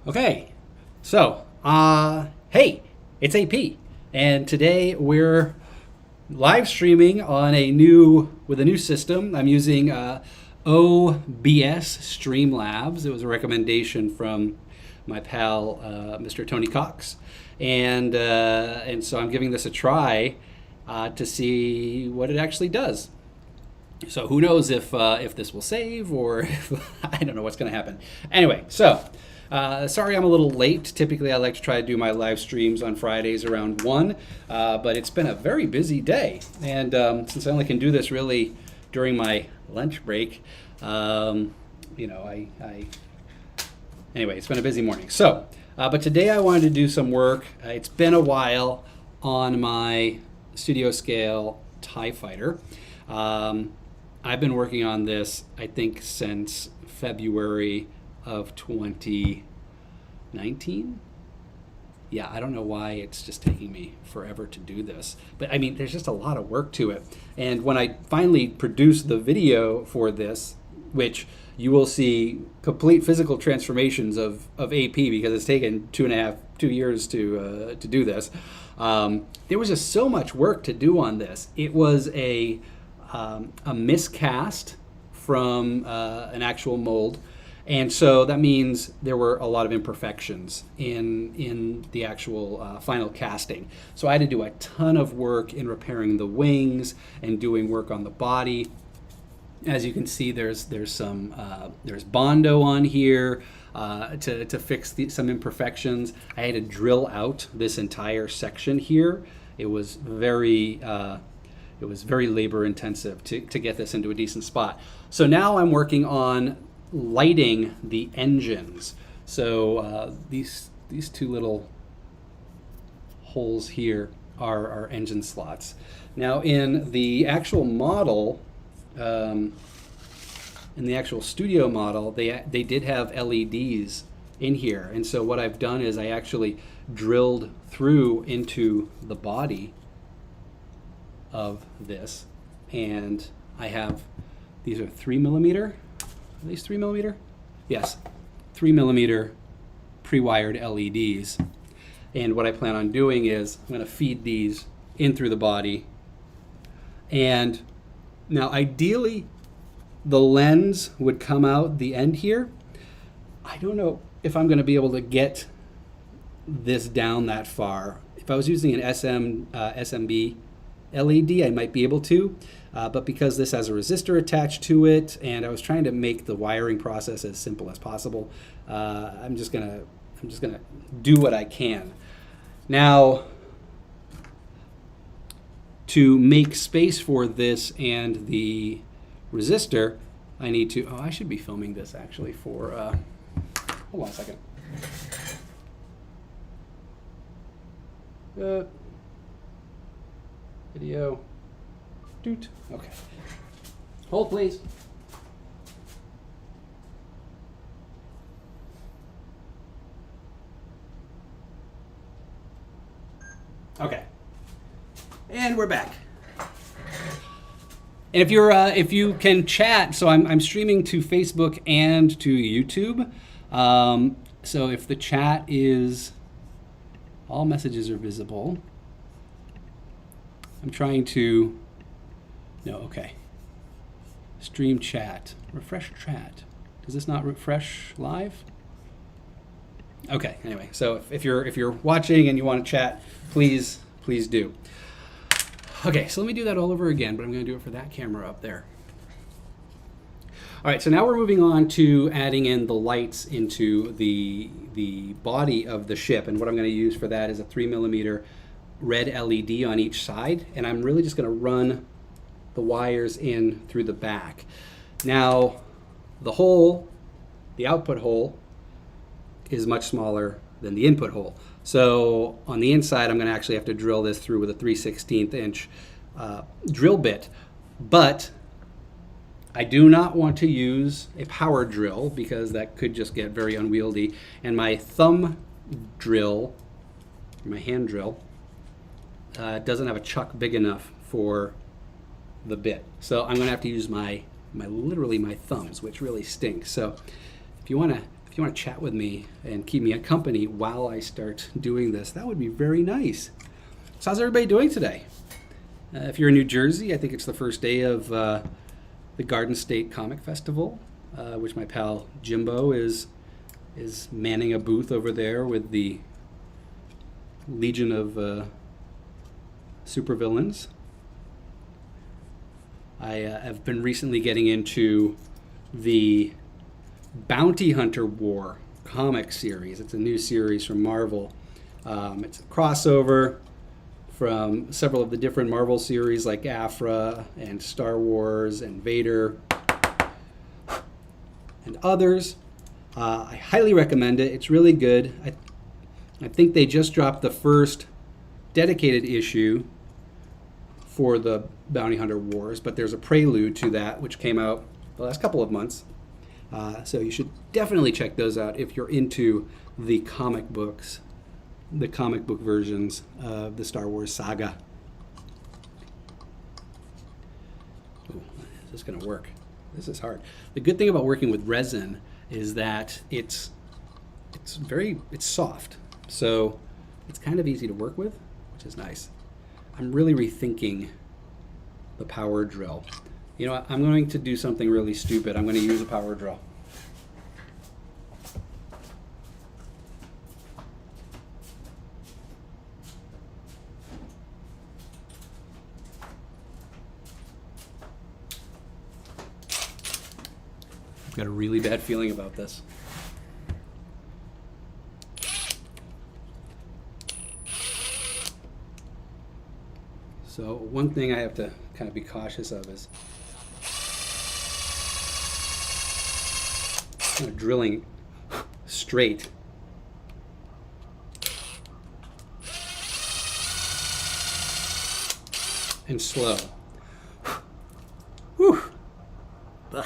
Okay, so hey, it's AP, and today we're live streaming on with a new system. I'm using OBS Streamlabs. It was a recommendation from my pal Mr. Tony Cox, and so I'm giving this a try to see what it actually does. So who knows if this will save or if, I don't know what's going to happen. Anyway, so sorry I'm a little late. Typically I like to try to do my live streams on Fridays around 1, but it's been a very busy day. And since I only can do this really during my lunch break, anyway, it's been a busy morning. So, but today I wanted to do some work. It's been a while on my studio scale TIE Fighter. I've been working on this, I think, since February of 2019. Yeah, I don't know why it's just taking me forever to do this. But I mean, there's just a lot of work to it. And when I finally produce the video for this, which you will see complete physical transformations of AP because it's taken 2 years to do this. There was just so much work to do on this. It was a miscast from an actual mold, and so that means there were a lot of imperfections in the actual final casting. So I had to do a ton of work in repairing the wings and doing work on the body. As you can see, there's Bondo on here to fix some imperfections. I had to drill out this entire section here. It was very labor intensive to get this into a decent spot. So now I'm working on lighting the engines. So these two little holes here are our engine slots. Now in the actual model, in the actual studio model, they did have LEDs in here. And so what I've done is I actually drilled through into the body of this, and I have, these are 3mm. Are these 3mm? Yes, 3mm pre-wired LEDs. And what I plan on doing is I'm going to feed these in through the body. And now ideally the lens would come out the end here. I don't know if I'm going to be able to get this down that far. If I was using an SMB LED, I might be able to, but because this has a resistor attached to it, and I was trying to make the wiring process as simple as possible, I'm just gonna do what I can. Now, to make space for this and the resistor, I need to. Oh, I should be filming this actually for. Hold on a second. Video. Doot. Okay. Hold, please. Okay. And we're back. And if you can chat, so I'm streaming to Facebook and to YouTube. So if the chat is, all messages are visible. I'm trying to, no, okay. Stream chat, refresh chat. Does this not refresh live? Okay, anyway, so if you're watching and you want to chat, please do. Okay, so let me do that all over again, but I'm going to do it for that camera up there. All right, so now we're moving on to adding in the lights into the body of the ship, and what I'm going to use for that is a 3mm red LED on each side, and I'm really just going to run the wires in through the back. Now, the output hole, is much smaller than the input hole. So on the inside, I'm going to actually have to drill this through with a 3/16 inch drill bit, but I do not want to use a power drill because that could just get very unwieldy, and my thumb drill, my hand drill, doesn't have a chuck big enough for the bit. So I'm going to have to use literally my thumbs, which really stinks. So if you want if you want to chat with me and keep me company while I start doing this, that would be very nice. So how's everybody doing today? If you're in New Jersey, I think it's the first day of the Garden State Comic Festival, which my pal Jimbo is manning a booth over there with the Legion of supervillains. I have been recently getting into the Bounty Hunter War comic series. It's a new series from Marvel. It's a crossover from several of the different Marvel series like Afra and Star Wars and Vader and others. I highly recommend it. It's really good. I think they just dropped the first dedicated issue for the Bounty Hunter Wars, but there's a prelude to that which came out the last couple of months. So you should definitely check those out if you're into the comic books, the comic book versions of the Star Wars saga. Ooh, is this going to work? This is hard. The good thing about working with resin is that it's soft, so it's kind of easy to work with, which is nice. I'm really rethinking the power drill. You know what? I'm going to do something really stupid. I'm going to use a power drill. I've got a really bad feeling about this. So one thing I have to kind of be cautious of is kind of drilling straight. And slow. Whew. Ugh.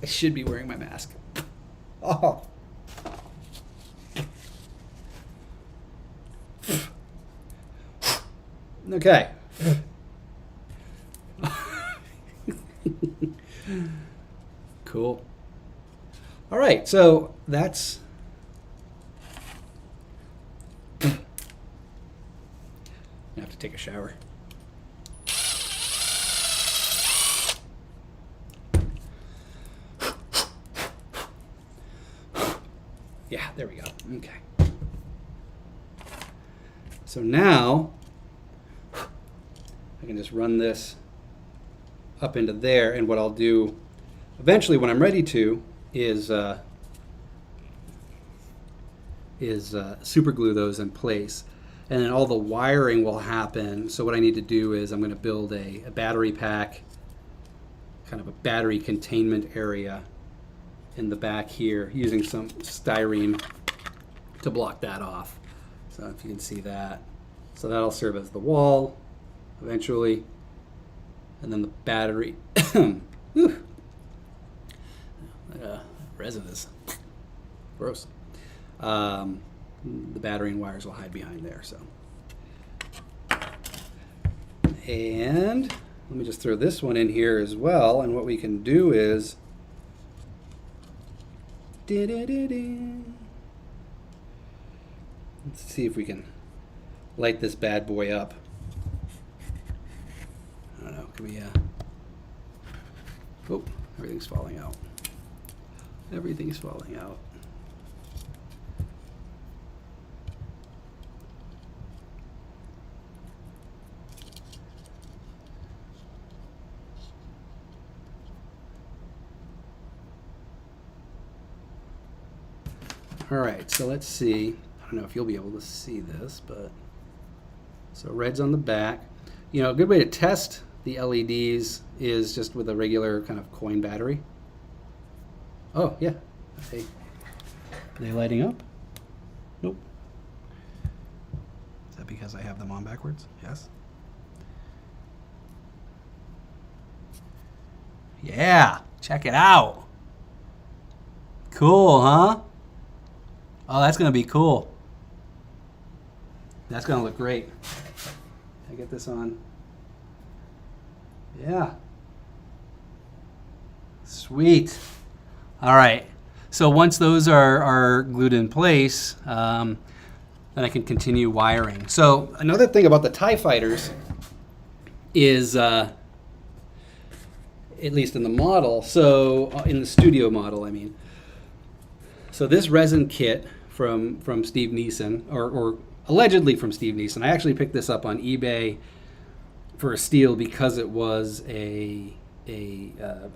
I should be wearing my mask. Oh. Okay. Cool. All right, so that's I have to take a shower. Yeah, there we go. Okay. So now I can just run this up into there, and what I'll do eventually when I'm ready to is super glue those in place, and then all the wiring will happen. So what I need to do is I'm going to build a battery pack, kind of a battery containment area in the back here using some styrene to block that off. So if you can see that. So that'll serve as the wall eventually. And then the battery. Resin is gross. The battery and wires will hide behind there. So, and let me just throw this one in here as well. And what we can do is let's see if we can light this bad boy up. I don't know. Can we? Oh, everything's falling out. Everything's falling out. All right, so let's see. I don't know if you'll be able to see this, but so red's on the back. You know, a good way to test the LEDs is just with a regular kind of coin battery. Oh, yeah. Okay. Are they lighting up? Nope. Is that because I have them on backwards? Yes. Yeah, check it out. Cool, huh? Oh, that's going to be cool. That's going to look great. I get this on? Yeah. Sweet. All right. So once those are glued in place, then I can continue wiring. So another thing about the TIE fighters is, at least in the model, so in the studio model, I mean. So this resin kit from Steve Neeson, or allegedly from Steve Neeson, I actually picked this up on eBay for a steal because it was a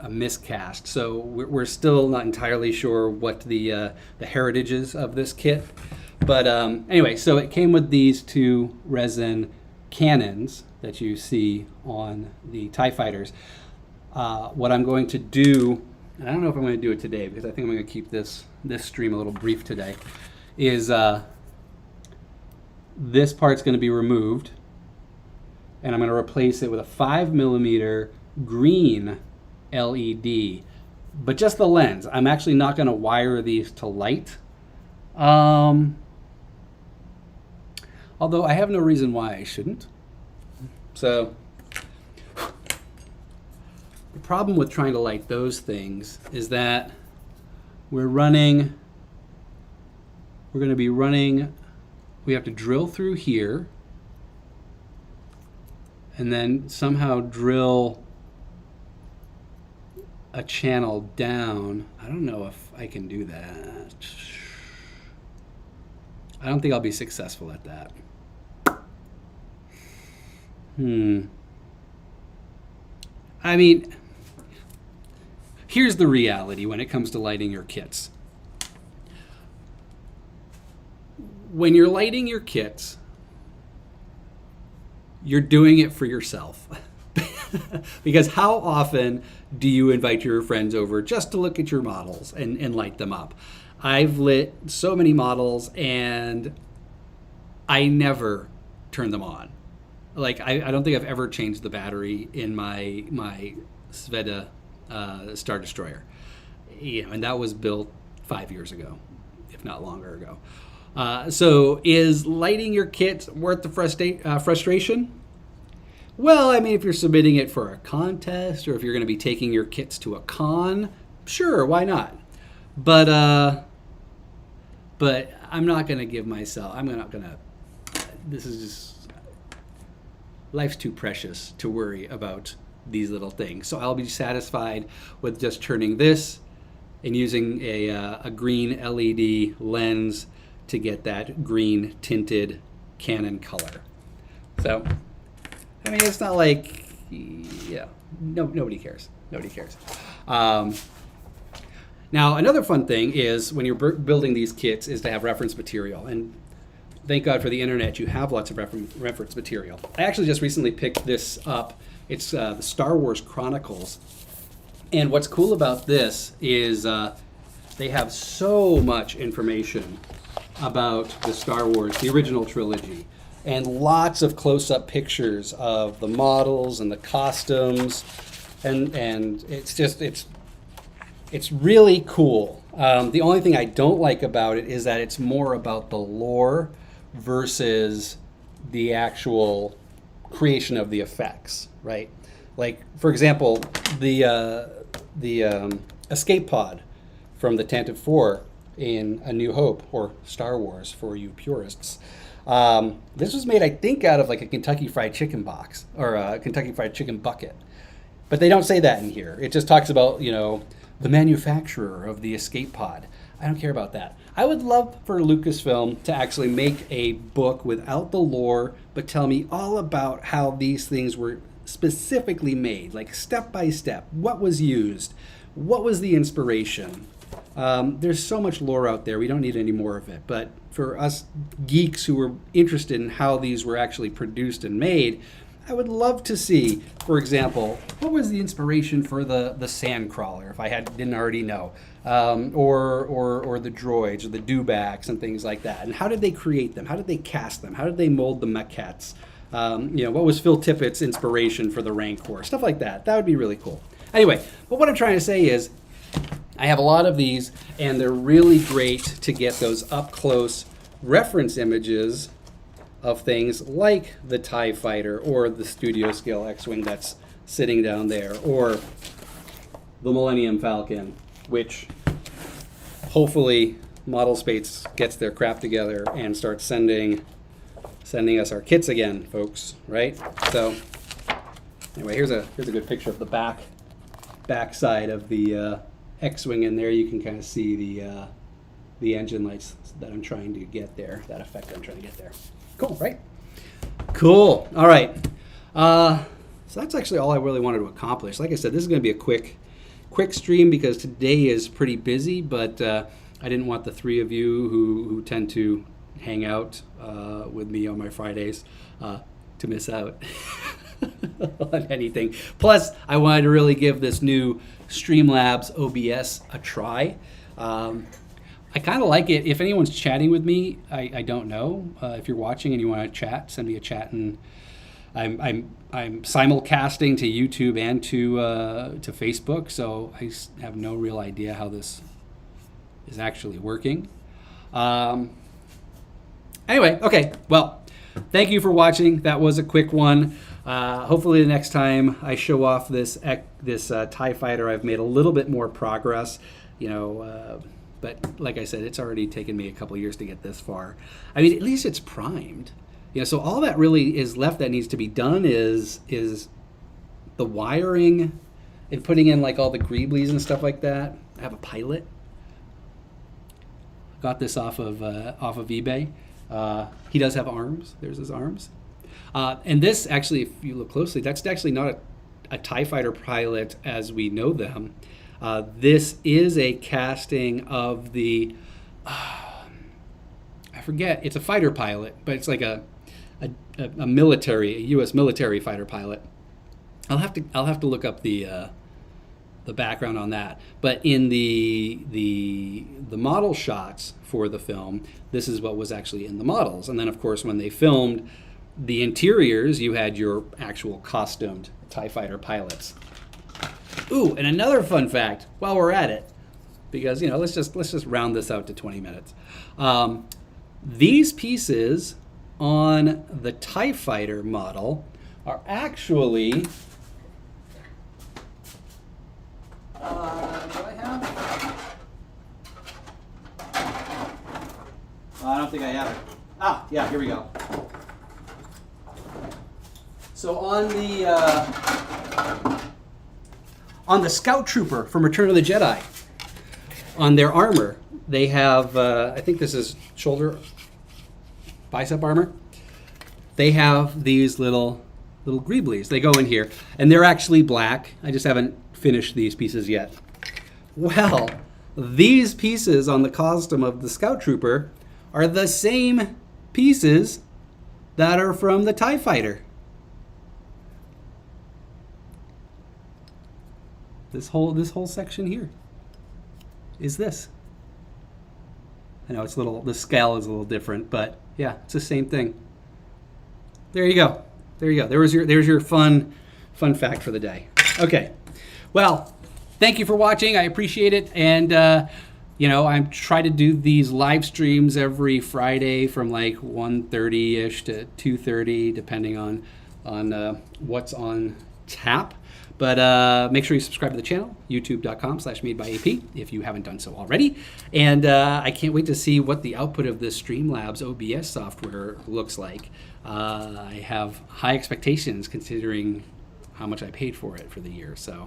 miscast. So we're still not entirely sure what the heritage is of this kit. But anyway, so it came with these two resin cannons that you see on the TIE fighters. What I'm going to do, and I don't know if I'm going to do it today because I think I'm going to keep this stream a little brief today, is this part's going to be removed, and I'm going to replace it with a 5mm green LED, but just the lens. I'm actually not going to wire these to light. Although I have no reason why I shouldn't. So the problem with trying to light those things is that we have to drill through here and then somehow drill a channel down. I don't know if I can do that. I don't think I'll be successful at that. I mean, here's the reality when it comes to lighting your kits. When you're lighting your kits, you're doing it for yourself. Because how often do you invite your friends over just to look at your models and light them up? I've lit so many models and I never turn them on. Like, I don't think I've ever changed the battery in my Sveta Star Destroyer. And that was built 5 years ago, if not longer ago. So is lighting your kit worth the frustration? Well, I mean, if you're submitting it for a contest or if you're going to be taking your kits to a con, sure, why not? But I'm not going to give myself, this is just, life's too precious to worry about these little things. So I'll be satisfied with just turning this and using a green LED lens to get that green tinted Canon color. So, I mean, it's not like, nobody cares. Nobody cares. Now, another fun thing is when you're building these kits is to have reference material. And thank God for the internet, you have lots of reference material. I actually just recently picked this up. It's the Star Wars Chronicles. And what's cool about this is they have so much information about the Star Wars, the original trilogy, and lots of close-up pictures of the models and the costumes, and it's really cool. The only thing I don't like about it is that it's more about the lore versus the actual creation of the effects, right? Like, for example, the escape pod from the Tantive IV in A New Hope, or Star Wars for you purists. This was made, I think, out of like a Kentucky Fried Chicken box or a Kentucky Fried Chicken bucket. But they don't say that in here. It just talks about, the manufacturer of the escape pod. I don't care about that. I would love for Lucasfilm to actually make a book without the lore, but tell me all about how these things were specifically made, like step by step. What was used? What was the inspiration? There's so much lore out there. We don't need any more of it. But for us geeks who are interested in how these were actually produced and made, I would love to see, for example, what was the inspiration for the Sandcrawler, if I didn't already know, or the droids or the dewbacks and things like that. And how did they create them? How did they cast them? How did they mold the maquettes? What was Phil Tippett's inspiration for the Rancor? Stuff like that. That would be really cool. Anyway, but what I'm trying to say is, I have a lot of these, and they're really great to get those up-close reference images of things like the TIE Fighter or the studio scale X-Wing that's sitting down there, or the Millennium Falcon, which hopefully Model Space gets their crap together and starts sending us our kits again, folks, right? So anyway, here's a good picture of the back side of the X-Wing in there. You can kind of see the engine lights that I'm trying to get there, that effect I'm trying to get there. Cool, right? Cool. All right. So that's actually all I really wanted to accomplish. Like I said, this is going to be a quick stream because today is pretty busy, but I didn't want the three of you who tend to hang out with me on my Fridays to miss out on anything. Plus, I wanted to really give this new Streamlabs OBS a try. I kind of like it. If anyone's chatting with me, I don't know. If you're watching and you want to chat, send me a chat, and I'm simulcasting to YouTube and to Facebook, so I have no real idea how this is actually working. Anyway, okay. Well, thank you for watching. That was a quick one. Hopefully, the next time I show off this TIE Fighter, I've made a little bit more progress. But like I said, it's already taken me a couple of years to get this far. I mean, at least it's primed. So all that really is left that needs to be done is the wiring and putting in like all the greeblies and stuff like that. I have a pilot. Got this off of eBay. He does have arms. There's his arms. And this actually, if you look closely, that's actually not a TIE Fighter pilot as we know them. This is a casting of the, I forget, it's a fighter pilot, but it's like a U.S. military fighter pilot. I'll have to look up the background on that. But in the model shots for the film, this is what was actually in the models. And then, of course, when they filmed the interiors, you had your actual costumed TIE Fighter pilots. Ooh, and another fun fact while we're at it, because let's just round this out to 20 minutes. These pieces on the TIE Fighter model are actually do I have? I don't think I have it. Yeah, here we go. So on the Scout Trooper from Return of the Jedi, on their armor, they have, I think this is shoulder, bicep armor. They have these little greeblies. They go in here, and they're actually black. I just haven't finished these pieces yet. Well, these pieces on the costume of the Scout Trooper are the same pieces that are from the TIE Fighter. This whole section here is this. I know it's the scale is a little different, but yeah, it's the same thing. There you go. There's your fun fact for the day. Okay. Well, thank you for watching. I appreciate it. And I try to do these live streams every Friday from like 1:30ish to 2:30, depending on what's on tap. But make sure you subscribe to the channel, youtube.com/madebyap, if you haven't done so already. And I can't wait to see what the output of this Streamlabs OBS software looks like. I have high expectations considering how much I paid for it for the year. So